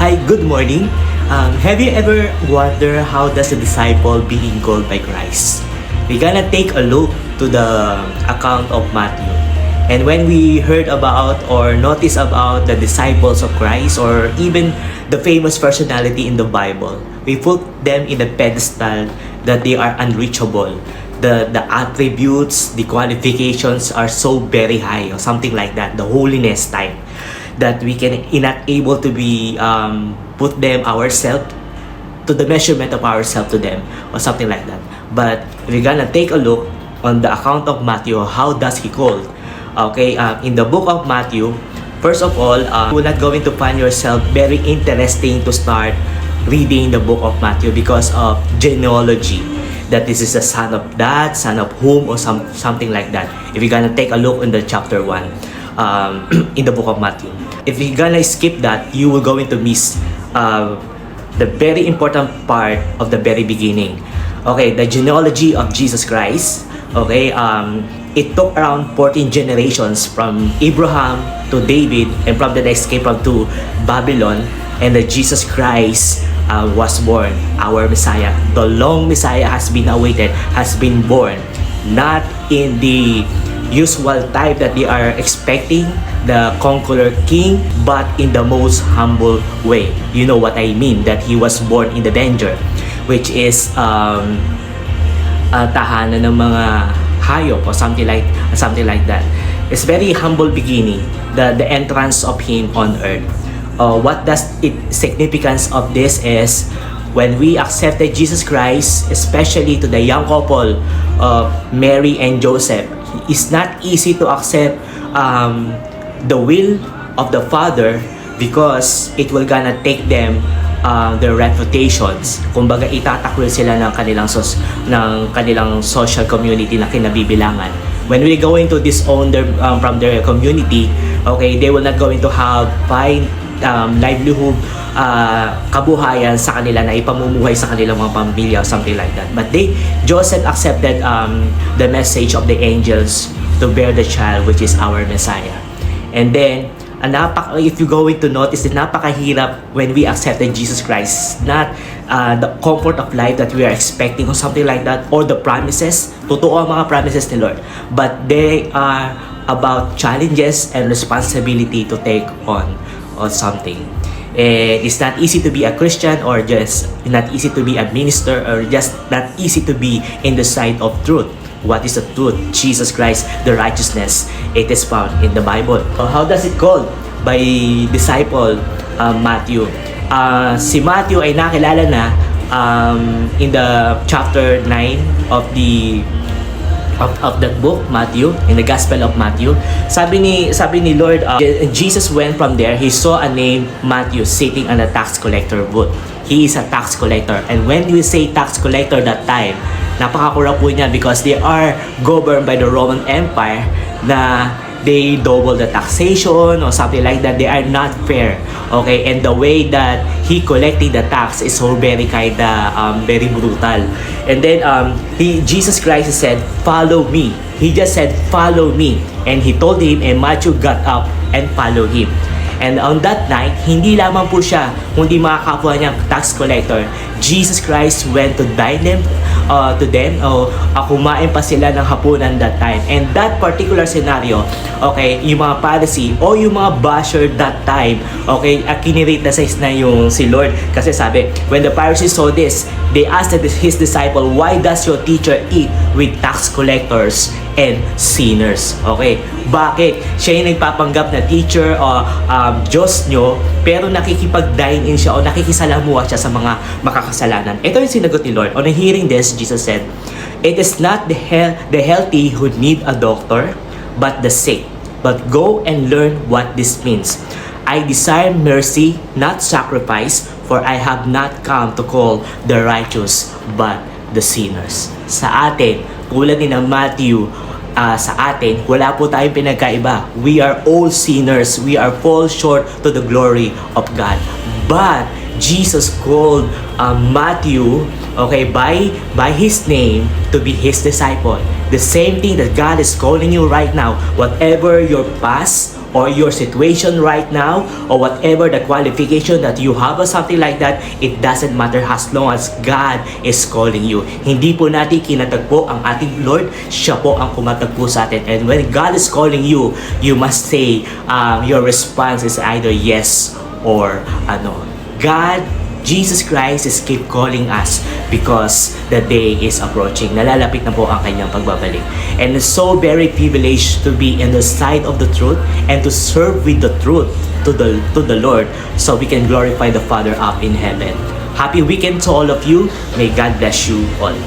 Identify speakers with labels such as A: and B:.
A: Hi, good morning. Have you ever wondered how does a disciple being called by Christ? We're gonna take a look to the account of Matthew. And when we heard about or noticed about the disciples of Christ or even the famous personality in the Bible, we put them in a pedestal that they are unreachable. The attributes, the qualifications are so very high or something like that, the holiness type, that we can not able to be put them ourselves to the measurement of ourselves to them or something like that. But we're gonna take a look on the account of Matthew. How does he call? Okay, in the book of Matthew, first of all, you're not going to find yourself very interesting to start reading the book of Matthew because of genealogy, that this is the son of that, son of whom, or something like that. If you're gonna take a look in the chapter 1 in the book of Matthew, if you're gonna skip that, you will going to miss the very important part of the very beginning. Okay, the genealogy of Jesus Christ. Okay, it took around 14 generations from Abraham to David, and from the next came from to Babylon, and the Jesus Christ was born, our Messiah. The long Messiah has been awaited, has been born, not in the usual type that they are expecting, the conqueror king, but in the most humble way. You know what I mean, that he was born in the danger, which is tahanan ng mga hayop or something like that. It's very humble beginning, the entrance of him on earth. What does it significance of this is when we accepted Jesus Christ, especially to the young couple of Mary and Joseph. It's not easy to accept the will of the Father because it will gonna take them their reputations. Kumbaga itatakwil sila ng kanilang social community na kinabibilangan. When we going to disown from their community, okay, they will not going to have fine livelihood, kabuhayan sa kanila na ipamumuhay sa kanilang mga pamilya, something like that. But Joseph accepted the message of the angels to bear the child, which is our Messiah. And then, if you're going to notice, napakahirap when we accepted Jesus Christ. Not the comfort of life that we are expecting or something like that, or the promises. Totoo ang mga promises ni Lord. But they are about challenges and responsibility to take on or something. It's not easy to be a Christian, or just not easy to be a minister, or just not easy to be in the side of truth. What is the truth? Jesus Christ, the righteousness. It is found in the Bible. How does it called by disciple Matthew? Si Matthew ay nakilala na in the chapter 9 of that book, Matthew, in the Gospel of Matthew. Sabi ni Lord, Jesus went from there. He saw a name Matthew sitting on a tax collector booth. He is a tax collector, and when we say tax collector that time, napakakurap po niya because they are governed by the Roman Empire na they double the taxation or something like that. They are not fair. Okay, and the way that he collecting the tax is so very very brutal. And then Jesus Christ said, "Follow me." He just said, "Follow me," and he told him, and Matthew got up and followed him. And on that night, hindi lamang po siya, kundi mga kapwa niyang tax collector, Jesus Christ went to dine them, kumain pa sila ng hapunan that time. And that particular scenario, okay, yung mga Pharisee o yung mga basher that time, okay, kiniritas na yung si Lord. Kasi sabi, when the Pharisees saw this, they asked his disciple, "Why does your teacher eat with tax collectors and sinners?" Okay, bakit? Siya yung nagpapanggap na teacher o Diyos nyo, pero nakikipag-dine in siya o nakikisalamuha siya sa mga makakasalanan. Ito yung sinagot ni Lord. On hearing this, Jesus said, "It is not the healthy who need a doctor, but the sick. But go and learn what this means. I desire mercy, not sacrifice, for I have not come to call the righteous, but the sinners." Sa atin, tulad ni Matthew, sa atin, wala po tayong pinagkaiba. We are all sinners. We are fall short to the glory of God. But Jesus called Matthew, okay, by his name to be his disciple. The same thing that God is calling you right now. Whatever your past or your situation right now, or whatever the qualification that you have or something like that, it doesn't matter as long as God is calling you. Hindi po natin kinatagpo ang ating Lord, siya po ang kumatagpo sa atin. And when God is calling you, you must say, your response is either yes or ano. God, Jesus Christ is keep calling us because the day is approaching. Nalalapit na po ang kanyang pagbabalik. And it's so very privileged to be in the side of the truth and to serve with the truth to the Lord, so we can glorify the Father up in heaven. Happy weekend to all of you. May God bless you all.